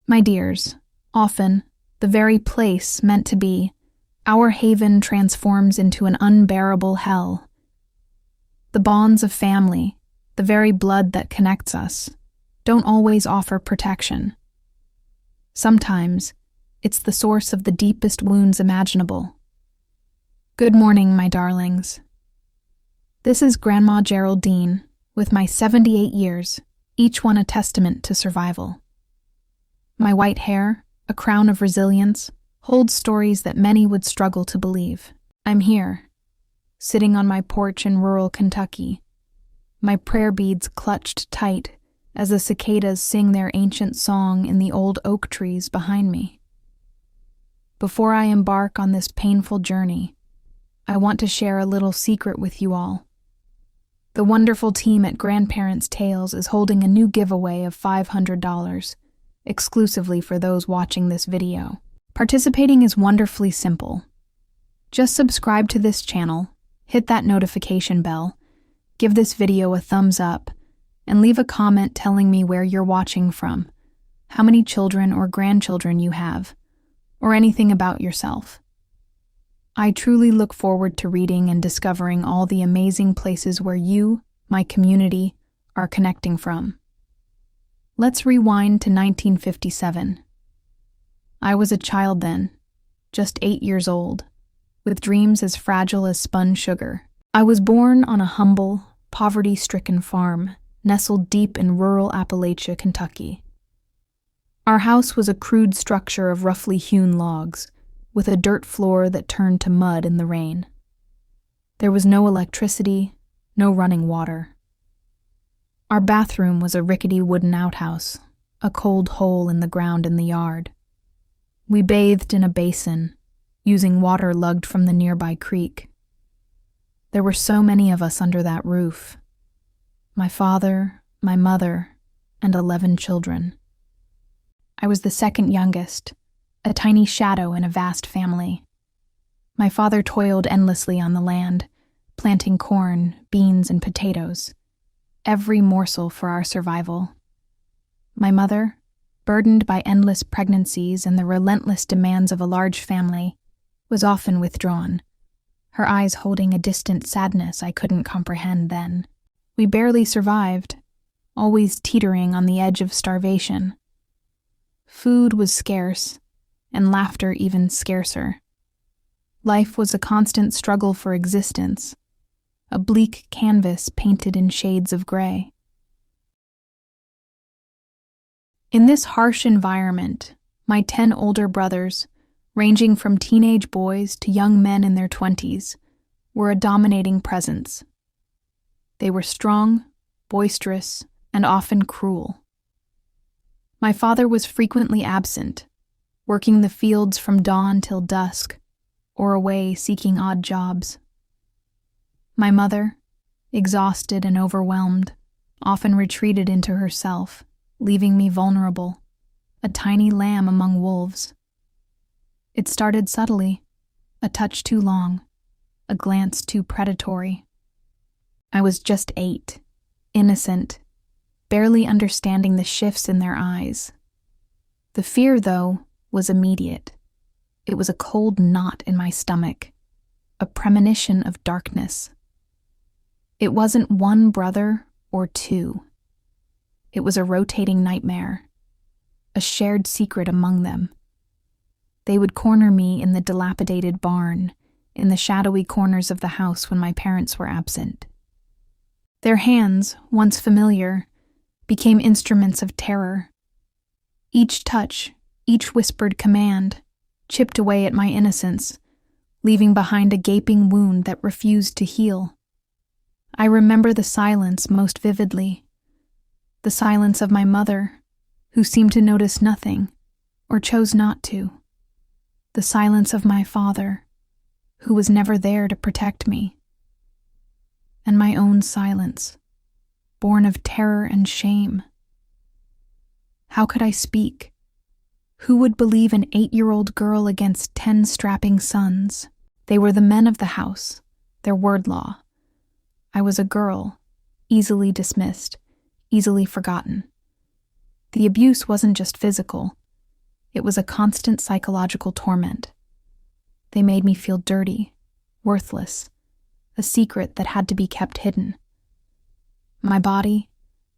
My dears, often, the very place meant to be, our haven transforms into an unbearable hell. The bonds of family, the very blood that connects us, don't always offer protection. Sometimes, it's the source of the deepest wounds imaginable. Good morning, my darlings. This is Grandma Geraldine, with my 78 years, each one a testament to survival. My white hair, a crown of resilience, holds stories that many would struggle to believe. I'm here, sitting on my porch in rural Kentucky, my prayer beads clutched tight as the cicadas sing their ancient song in the old oak trees behind me. Before I embark on this painful journey, I want to share a little secret with you all. The wonderful team at Grandparents' Tales is holding a new giveaway of $500, exclusively for those watching this video. Participating is wonderfully simple. Just subscribe to this channel, hit that notification bell, give this video a thumbs up, and leave a comment telling me where you're watching from, how many children or grandchildren you have, or anything about yourself. I truly look forward to reading and discovering all the amazing places where you, my community, are connecting from. Let's rewind to 1957. I was a child then, just 8 years old, with dreams as fragile as spun sugar. I was born on a humble, poverty-stricken farm nestled deep in rural Appalachia, Kentucky. Our house was a crude structure of roughly hewn logs, with a dirt floor that turned to mud in the rain. There was no electricity, no running water. Our bathroom was a rickety wooden outhouse, a cold hole in the ground in the yard. We bathed in a basin, using water lugged from the nearby creek. There were so many of us under that roof. My father, my mother, and 11 children. I was the second youngest, a tiny shadow in a vast family. My father toiled endlessly on the land, planting corn, beans, and potatoes, every morsel for our survival. My mother, burdened by endless pregnancies and the relentless demands of a large family, was often withdrawn, her eyes holding a distant sadness I couldn't comprehend then. We barely survived, always teetering on the edge of starvation. Food was scarce, and laughter even scarcer. Life was a constant struggle for existence, a bleak canvas painted in shades of gray. In this harsh environment, my 10 older brothers, ranging from teenage boys to young men in their 20s, were a dominating presence. They were strong, boisterous, and often cruel. My father was frequently absent, working the fields from dawn till dusk, or away seeking odd jobs. My mother, exhausted and overwhelmed, often retreated into herself, leaving me vulnerable, a tiny lamb among wolves. It started subtly, a touch too long, a glance too predatory. I was just 8, innocent, barely understanding the shifts in their eyes. The fear, though, was immediate. It was a cold knot in my stomach, a premonition of darkness. It wasn't one brother or two. It was a rotating nightmare, a shared secret among them. They would corner me in the dilapidated barn, in the shadowy corners of the house when my parents were absent. Their hands, once familiar, became instruments of terror. Each touch, each whispered command, chipped away at my innocence, leaving behind a gaping wound that refused to heal. I remember the silence most vividly, the silence of my mother, who seemed to notice nothing, or chose not to, the silence of my father, who was never there to protect me, and my own silence, born of terror and shame. How could I speak? Who would believe an 8-year-old girl against 10 strapping sons? They were the men of the house, their word law. I was a girl, easily dismissed, easily forgotten. The abuse wasn't just physical, It was a constant psychological torment. They made me feel dirty, worthless, a secret that had to be kept hidden. My body,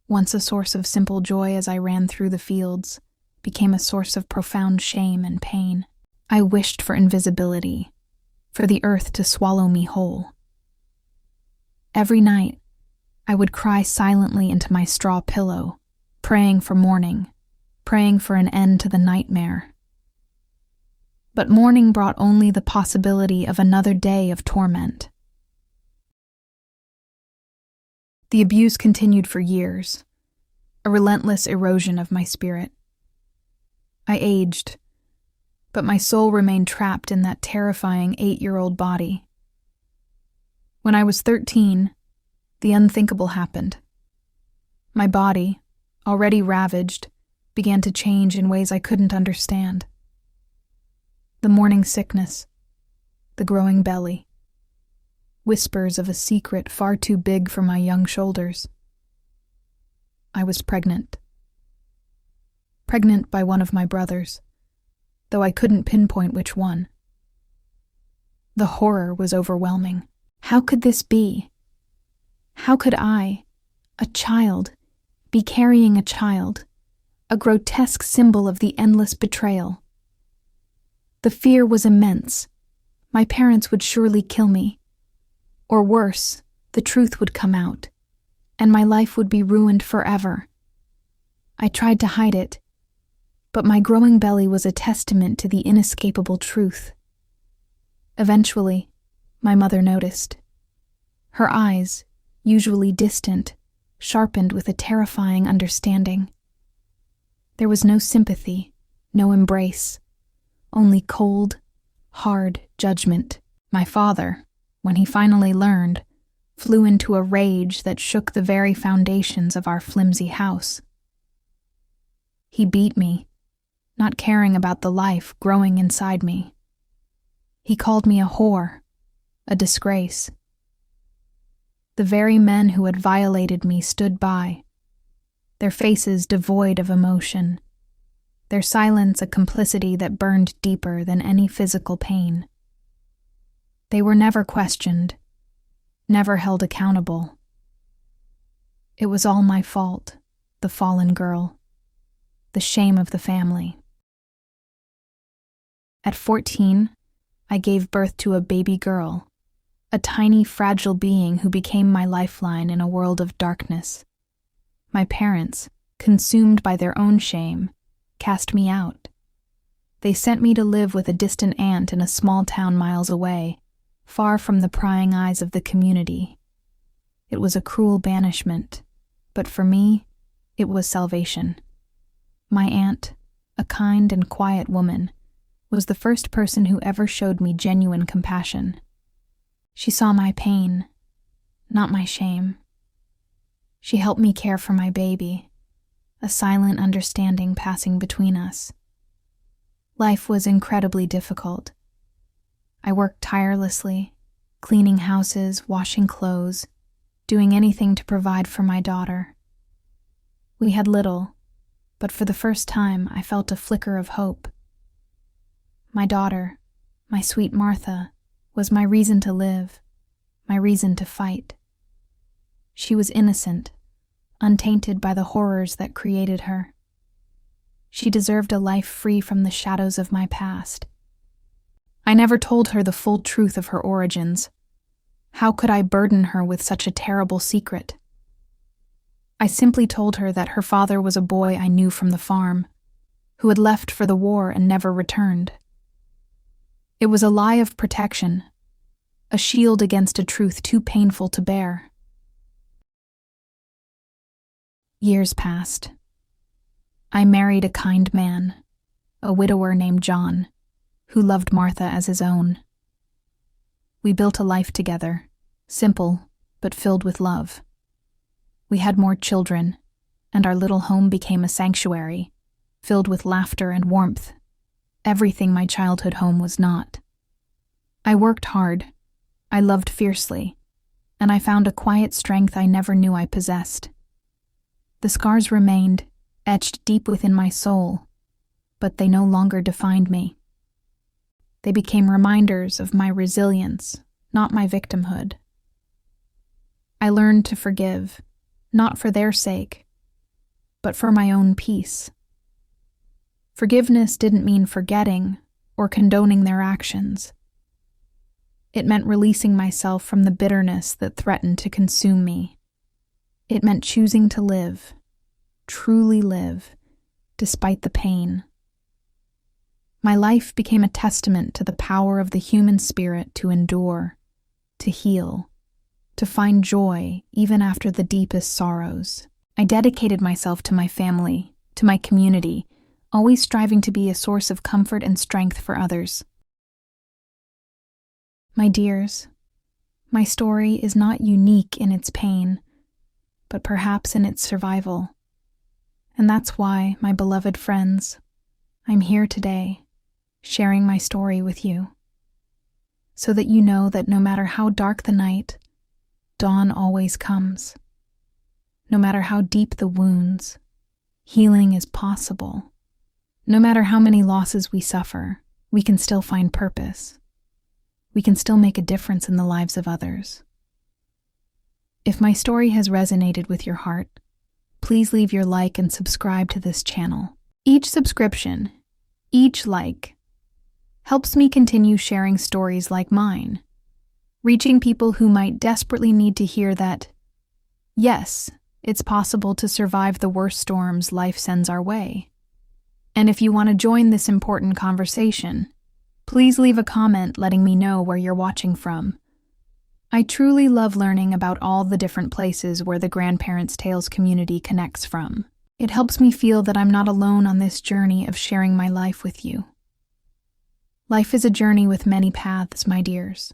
once a source of simple joy as I ran through the fields, became a source of profound shame and pain. I wished for invisibility, for the earth to swallow me whole. Every night, I would cry silently into my straw pillow, praying for morning, praying for an end to the nightmare. But morning brought only the possibility of another day of torment. The abuse continued for years, a relentless erosion of my spirit. I aged, but my soul remained trapped in that terrifying 8-year-old body. When I was 13, the unthinkable happened. My body, already ravaged, began to change in ways I couldn't understand. The morning sickness, the growing belly, whispers of a secret far too big for my young shoulders. I was pregnant. Pregnant by one of my brothers, though I couldn't pinpoint which one. The horror was overwhelming. How could this be? How could I, a child, be carrying a child, a grotesque symbol of the endless betrayal? The fear was immense. My parents would surely kill me. Or worse, the truth would come out, and my life would be ruined forever. I tried to hide it, but my growing belly was a testament to the inescapable truth. Eventually, my mother noticed. Her eyes, usually distant, sharpened with a terrifying understanding. There was no sympathy, no embrace, only cold, hard judgment. My father, when he finally learned, flew into a rage that shook the very foundations of our flimsy house. He beat me, not caring about the life growing inside me. He called me a whore, a disgrace. The very men who had violated me stood by, their faces devoid of emotion, their silence a complicity that burned deeper than any physical pain. They were never questioned, never held accountable. It was all my fault, the fallen girl, the shame of the family. At 14, I gave birth to a baby girl, a tiny, fragile being who became my lifeline in a world of darkness. My parents, consumed by their own shame, cast me out. They sent me to live with a distant aunt in a small town miles away, far from the prying eyes of the community. It was a cruel banishment, but for me, it was salvation. My aunt, a kind and quiet woman, was the first person who ever showed me genuine compassion. She saw my pain, not my shame. She helped me care for my baby, a silent understanding passing between us. Life was incredibly difficult. I worked tirelessly, cleaning houses, washing clothes, doing anything to provide for my daughter. We had little, but for the first time I felt a flicker of hope. My daughter, my sweet Martha, was my reason to live, my reason to fight. She was innocent, untainted by the horrors that created her. She deserved a life free from the shadows of my past. I never told her the full truth of her origins. How could I burden her with such a terrible secret? I simply told her that her father was a boy I knew from the farm, who had left for the war and never returned. It was a lie of protection, a shield against a truth too painful to bear. Years passed. I married a kind man, a widower named John, who loved Martha as his own. We built a life together, simple but filled with love. We had more children, and our little home became a sanctuary, filled with laughter and warmth, everything my childhood home was not. I worked hard, I loved fiercely, and I found a quiet strength I never knew I possessed. The scars remained, etched deep within my soul, but they no longer defined me. They became reminders of my resilience, not my victimhood. I learned to forgive, not for their sake, but for my own peace. Forgiveness didn't mean forgetting or condoning their actions. It meant releasing myself from the bitterness that threatened to consume me. It meant choosing to live, truly live, despite the pain. My life became a testament to the power of the human spirit to endure, to heal, to find joy even after the deepest sorrows. I dedicated myself to my family, to my community, always striving to be a source of comfort and strength for others. My dears, my story is not unique in its pain, but perhaps in its survival. And that's why, my beloved friends, I'm here today, sharing my story with you, so that you know that no matter how dark the night, dawn always comes. No matter how deep the wounds, healing is possible. No matter how many losses we suffer, we can still find purpose. We can still make a difference in the lives of others. If my story has resonated with your heart, please leave your like and subscribe to this channel. Each subscription, each like, helps me continue sharing stories like mine, reaching people who might desperately need to hear that, yes, it's possible to survive the worst storms life sends our way. And if you want to join this important conversation, please leave a comment letting me know where you're watching from. I truly love learning about all the different places where the Grandparents' Tales community connects from. It helps me feel that I'm not alone on this journey of sharing my life with you. Life is a journey with many paths, my dears.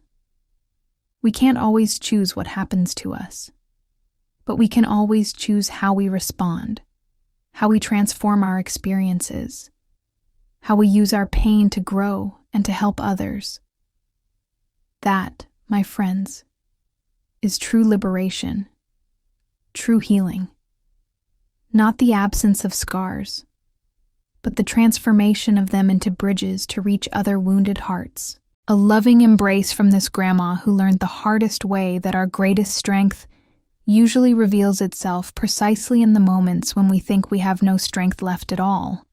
We can't always choose what happens to us, but we can always choose how we respond, how we transform our experiences, how we use our pain to grow and to help others. That, my friends, is true liberation, true healing. Not the absence of scars, but the transformation of them into bridges to reach other wounded hearts. A loving embrace from this grandma who learned the hardest way that our greatest strength usually reveals itself precisely in the moments when we think we have no strength left at all.